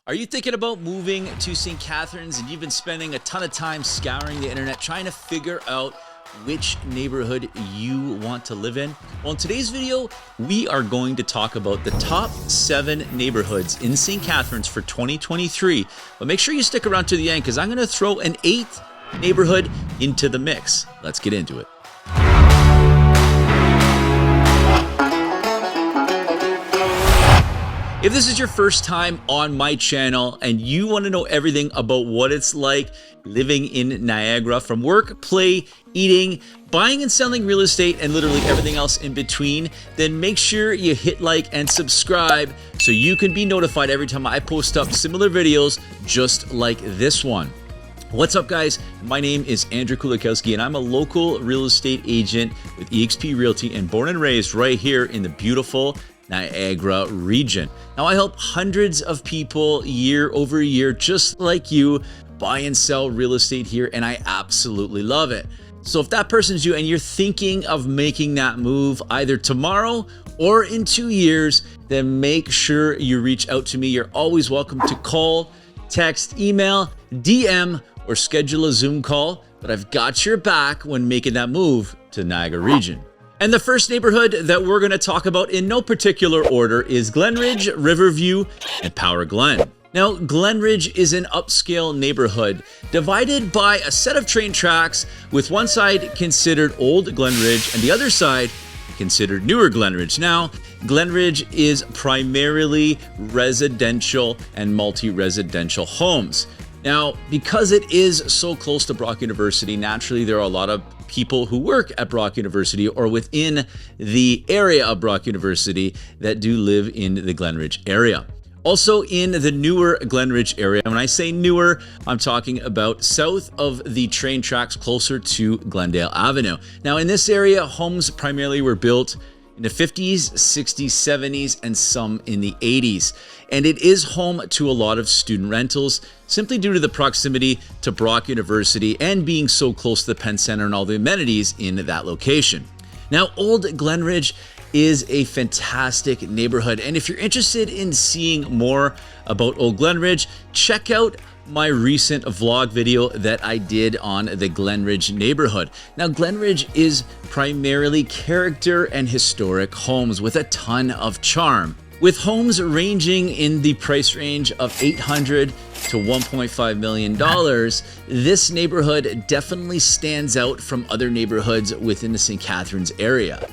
Are you thinking about moving to St. Catharines and you've been spending a ton of time scouring the internet trying to figure out which neighborhood you want to live in? Well, in today's video, we are going to talk about the top 7 neighborhoods in St. Catharines for 2023. But make sure you stick around to the end because I'm going to throw an 8th neighborhood into the mix. Let's get into it. If this is your first time on my channel and you want to know everything about what it's like living in Niagara, from work, play, eating, buying and selling real estate, and literally everything else in between, then make sure you hit like and subscribe so you can be notified every time I post up similar videos just like this one. What's up, guys? My name is Andrew Kulikowski and I'm a local real estate agent with eXp Realty and born and raised right here in the beautiful Niagara region. Now, I help hundreds of people year over year, just like you, buy and sell real estate here, and I absolutely love it. So if that person's you and you're thinking of making that move either tomorrow or in 2 years, then make sure you reach out to me. You're always welcome to call, text, email, DM, or schedule a Zoom call, but I've got your back when making that move to Niagara region. And the first neighborhood that we're going to talk about in no particular order is Glenridge, Riverview, and Power Glen. Now, Glenridge is an upscale neighborhood divided by a set of train tracks, with one side considered Old Glenridge and the other side considered Newer Glenridge. Now, Glenridge is primarily residential and multi-residential homes. Now, because it is so close to Brock University, naturally there are a lot of people who work at Brock University or within the area of Brock University that do live in the Glenridge area. Also in the Newer Glenridge area, and when I say newer, I'm talking about south of the train tracks closer to Glendale Avenue. Now, in this area, homes primarily were built in the 50s, 60s, 70s, and some in the 80s. And it is home to a lot of student rentals simply due to the proximity to Brock University and being so close to the Penn Center and all the amenities in that location. Now, Old Glenridge is a fantastic neighborhood. And if you're interested in seeing more about Old Glenridge, check out my recent vlog video that I did on the Glenridge neighborhood. Now, Glenridge is primarily character and historic homes with a ton of charm. With homes ranging in the price range of $800,000 to $1.5 million, this neighborhood definitely stands out from other neighborhoods within the St. Catharines area.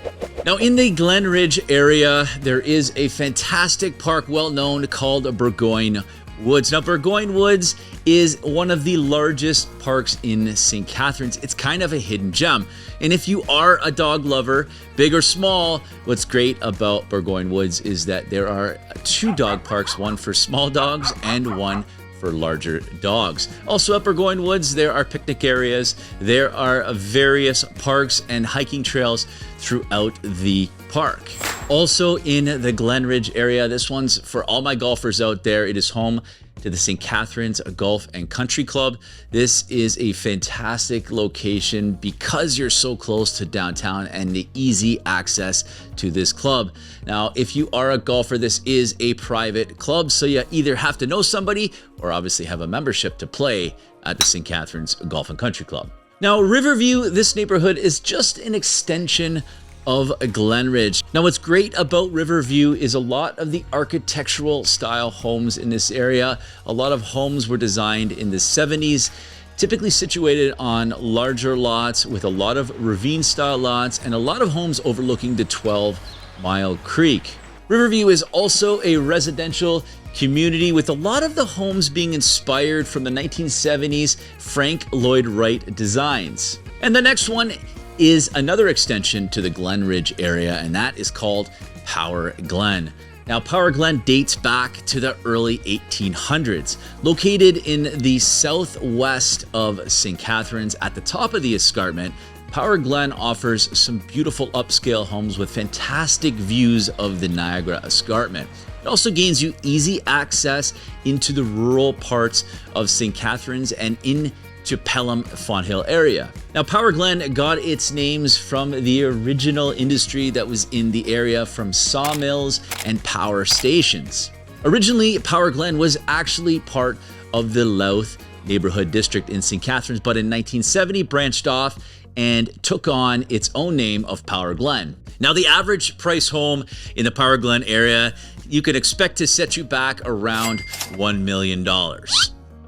Now, in the Glenridge area, there is a fantastic park well known called Burgoyne Woods. Now, Burgoyne Woods is one of the largest parks in St. Catharines. It's kind of a hidden gem. And if you are a dog lover, big or small, what's great about Burgoyne Woods is that there are 2 dog parks, one for small dogs and one for larger dogs. Also at Burgoyne Woods, there are picnic areas. There are various parks and hiking trails throughout the park. Also in the Glenridge area, this one's for all my golfers out there. It is home to the St. Catharines Golf and Country Club. This is a fantastic location because you're so close to downtown and the easy access to this club. Now, if you are a golfer, this is a private club, so you either have to know somebody or obviously have a membership to play at the St. Catharines Golf and Country Club. Now, Riverview, this neighborhood is just an extension of Glenridge. Now, what's great about Riverview is a lot of the architectural style homes in this area. A lot of homes were designed in the 70s, typically situated on larger lots with a lot of ravine style lots and a lot of homes overlooking the 12 Mile Creek. Riverview is also a residential community with a lot of the homes being inspired from the 1970s Frank Lloyd Wright designs. And the next one is another extension to the Glenridge area, and that is called Power Glen. Now, Power Glen dates back to the early 1800s. Located in the southwest of St. Catharines at the top of the escarpment, Power Glen offers some beautiful upscale homes with fantastic views of the Niagara Escarpment. It also gains you easy access into the rural parts of St. Catharines and into Pelham Fonthill area. Now, Power Glen got its names from the original industry that was in the area, from sawmills and power stations. Originally, Power Glen was actually part of the Louth neighborhood district in St. Catharines, but in 1970 branched off and took on its own name of Power Glen. Now, the average price home in the Power Glen area, you can expect to set you back around $1 million.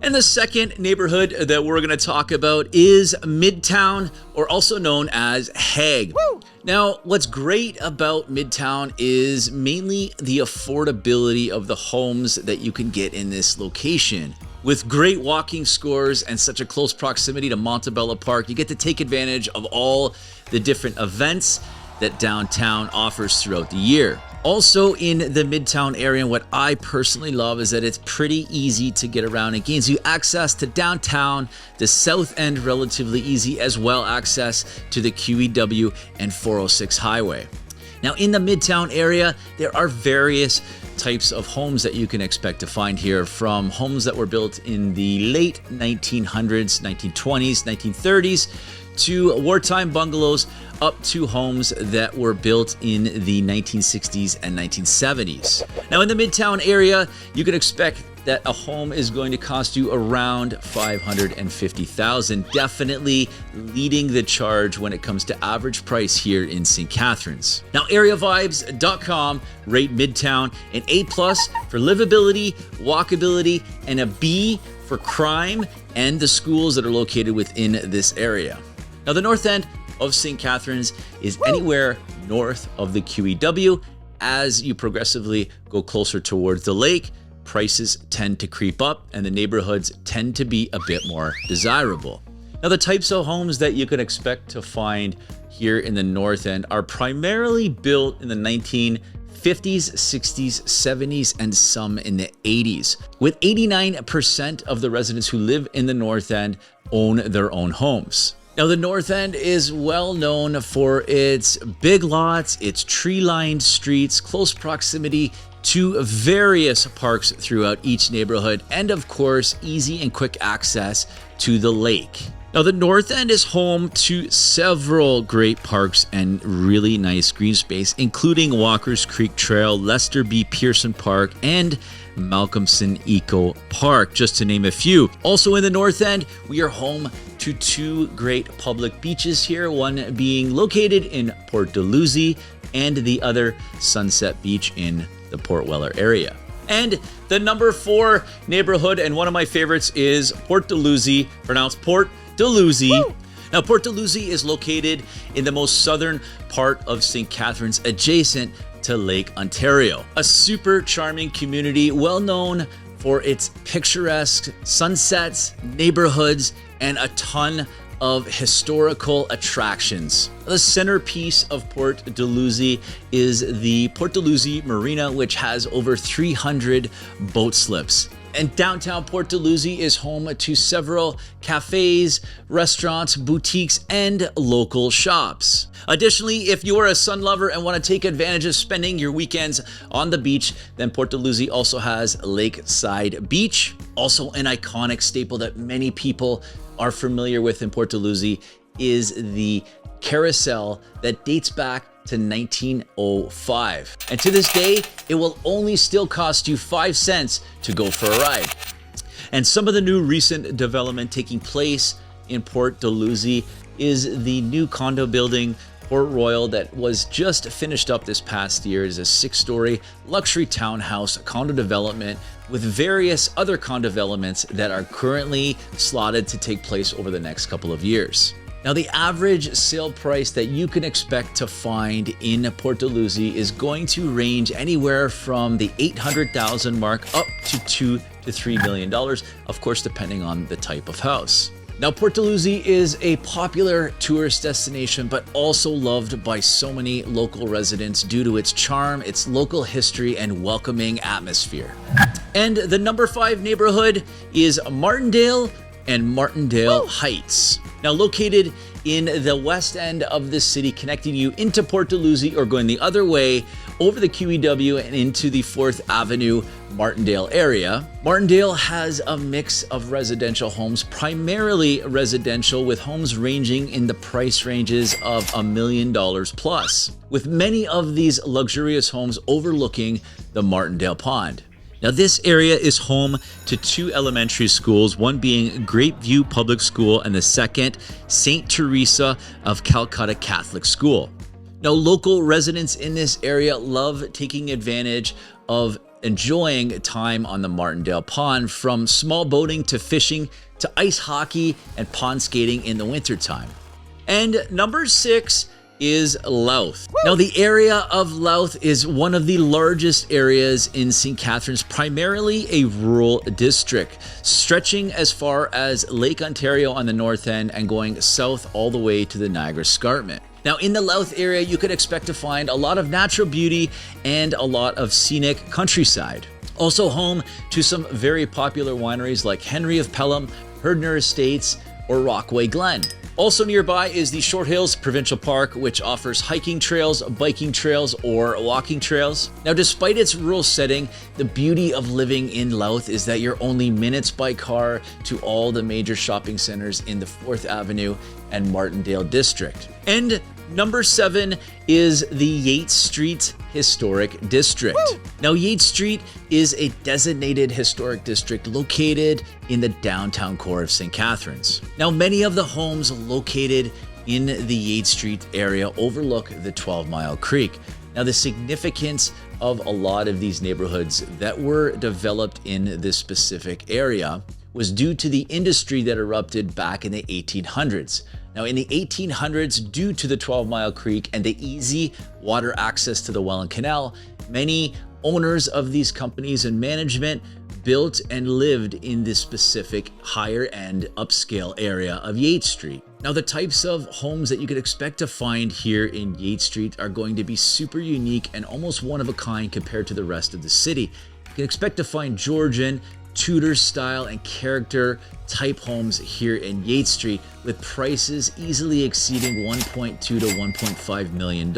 And the second neighborhood that we're going to talk about is Midtown, or also known as Hague. Woo! Now, what's great about Midtown is mainly the affordability of the homes that you can get in this location. With great walking scores and such a close proximity to Montebello Park, you get to take advantage of all the different events that downtown offers throughout the year. Also in the Midtown area, what I personally love is that it's pretty easy to get around. It gains you access to downtown, the South End relatively easy, as well access to the QEW and 406 highway. Now in the Midtown area, there are various types of homes that you can expect to find here, from homes that were built in the late 1900s, 1920s, 1930s, to wartime bungalows, up to homes that were built in the 1960s and 1970s. Now in the Midtown area, you can expect that a home is going to cost you around $550,000, definitely leading the charge when it comes to average price here in St. Catharines. Now, AreaVibes.com rate Midtown an A+ for livability, walkability, and a B for crime and the schools that are located within this area. Now, the north end of St. Catharines is anywhere north of the QEW. As you progressively go closer towards the lake, prices tend to creep up and the neighborhoods tend to be a bit more desirable. Now, the types of homes that you can expect to find here in the north end are primarily built in the 1950s, 60s, 70s, and some in the 80s. With 89% of the residents who live in the north end own their own homes. Now, the north end is well known for its big lots, its tree-lined streets, close proximity to various parks throughout each neighborhood, and of course, easy and quick access to the lake. Now, the north end is home to several great parks and really nice green space, including Walker's Creek Trail, Lester B. Pearson Park, and Malcolmson Eco Park, just to name a few. Also in the north end, we are home to two great public beaches here, one being located in Port Dalhousie and the other Sunset Beach in the Port Weller area. And the number 4 neighborhood, and one of my favorites, is Port Dalhousie, pronounced Port Dalhousie. Woo! Now, Port Dalhousie is located in the most southern part of St. Catharines, adjacent to Lake Ontario. A super charming community, well known for its picturesque sunsets, neighborhoods, and a ton of historical attractions. The centerpiece of Port Dalhousie is the Port Dalhousie Marina, which has over 300 boat slips. And downtown Port Dalhousie is home to several cafes, restaurants, boutiques, and local shops. Additionally, if you are a sun lover and want to take advantage of spending your weekends on the beach, then Port Dalhousie also has Lakeside Beach, also an iconic staple that many people are familiar with in Port Dalhousie is the carousel that dates back to 1905. And to this day, it will only still cost you 5 cents to go for a ride. And some of the new recent development taking place in Port Dalhousie is the new condo building, Port Royal, that was just finished up this past year. It is a 6-story luxury townhouse condo development with various other condo developments that are currently slotted to take place over the next couple of years. Now, the average sale price that you can expect to find in Port Dalhousie is going to range anywhere from the $800,000 mark up to $2 to $3 million, of course, depending on the type of house. Now, Port Dalhousie is a popular tourist destination, but also loved by so many local residents due to its charm, its local history, and welcoming atmosphere. And the number 5 neighborhood is Martindale and Martindale Heights. Now, located in the west end of the city, connecting you into Port Dalhousie or going the other way over the QEW and into the 4th Avenue Martindale area. Martindale has a mix of residential homes, primarily residential, with homes ranging in the price ranges of $1 million plus, with many of these luxurious homes overlooking the Martindale Pond. Now, this area is home to 2 elementary schools, one being Great View Public School and the second, St. Teresa of Calcutta Catholic School. Now, local residents in this area love taking advantage of enjoying time on the Martindale Pond, from small boating to fishing to ice hockey and pond skating in the wintertime. And number 6 is Louth. Now, the area of Louth is one of the largest areas in St. Catharines, primarily a rural district, stretching as far as Lake Ontario on the north end and going south all the way to the Niagara Escarpment. Now, in the Louth area, you could expect to find a lot of natural beauty and a lot of scenic countryside. Also home to some very popular wineries like Henry of Pelham, Herdner Estates, or Rockaway Glen. Also nearby is the Short Hills Provincial Park, which offers hiking trails, biking trails, or walking trails. Now, despite its rural setting, the beauty of living in Louth is that you're only minutes by car to all the major shopping centers in the 4th Avenue and Martindale District. And number 7 is the Yates Street Historic District. Woo! Now, Yates Street is a designated historic district located in the downtown core of St. Catharines. Now, many of the homes located in the Yates Street area overlook the 12 Mile Creek. Now, the significance of a lot of these neighborhoods that were developed in this specific area was due to the industry that erupted back in the 1800s. Now, in the 1800s, due to the 12 Mile Creek and the easy water access to the Welland Canal, many owners of these companies and management built and lived in this specific higher end upscale area of Yates Street. Now, the types of homes that you could expect to find here in Yates Street are going to be super unique and almost one of a kind compared to the rest of the city. You can expect to find Georgian, Tudor style and character type homes here in Yates Street, with prices easily exceeding $1.2 to $1.5 million.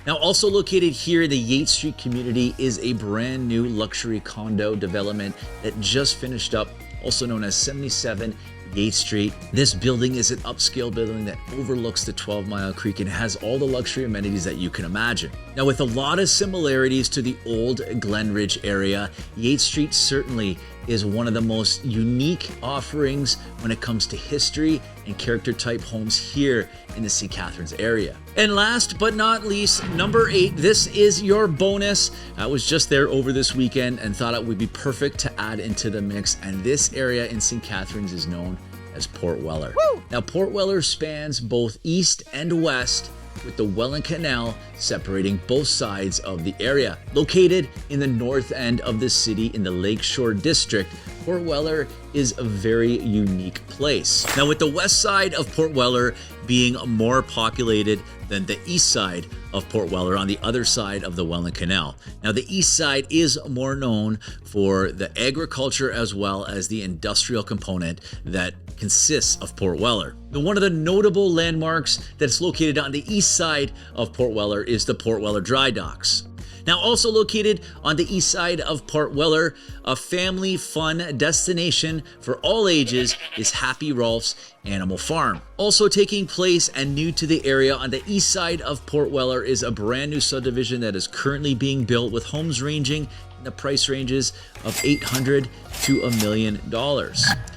Now, also located here in the Yates Street community is a brand new luxury condo development that just finished up, also known as 77 Yates Street. This building is an upscale building that overlooks the 12 Mile Creek and has all the luxury amenities that you can imagine. Now, with a lot of similarities to the old Glenridge area, Yates Street certainly is one of the most unique offerings when it comes to history and character type homes here in the St. Catharines area. And last but not least, number 8, this is your bonus. I was just there over this weekend and thought it would be perfect to add into the mix. And this area in St. Catharines is known as Port Weller. Woo! Now, Port Weller spans both east and west, with the Welland Canal separating both sides of the area. Located in the north end of the city in the Lakeshore District, Port Weller is a very unique place. Now, with the west side of Port Weller being more populated than the east side of Port Weller on the other side of the Welland Canal. Now, the east side is more known for the agriculture as well as the industrial component that consists of Port Weller. Now, one of the notable landmarks that's located on the east side of Port Weller is the Port Weller Dry Docks. Now, also located on the east side of Port Weller, a family fun destination for all ages is Happy Rolf's Animal Farm. Also taking place and new to the area on the east side of Port Weller is a brand new subdivision that is currently being built, with homes ranging in the price ranges of $800,000 to $1 million.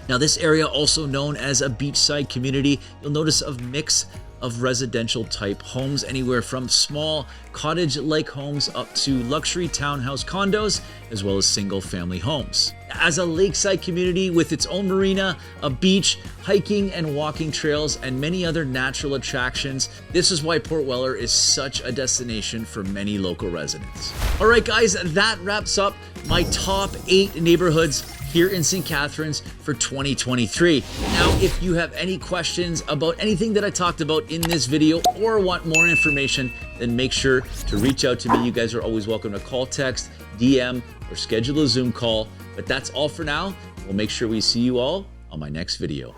Now, this area, also known as a beachside community, you'll notice a mix of residential type homes, anywhere from small cottage-like homes up to luxury townhouse condos, as well as single family homes. As a lakeside community with its own marina, a beach, hiking and walking trails, and many other natural attractions, this is why Port Weller is such a destination for many local residents. All right, guys, that wraps up my top 8 neighborhoods here in St. Catharines for 2023. Now, if you have any questions about anything that I talked about in this video or want more information, then make sure to reach out to me. You guys are always welcome to call, text, DM, or schedule a Zoom call. But that's all for now. We'll make sure we see you all on my next video.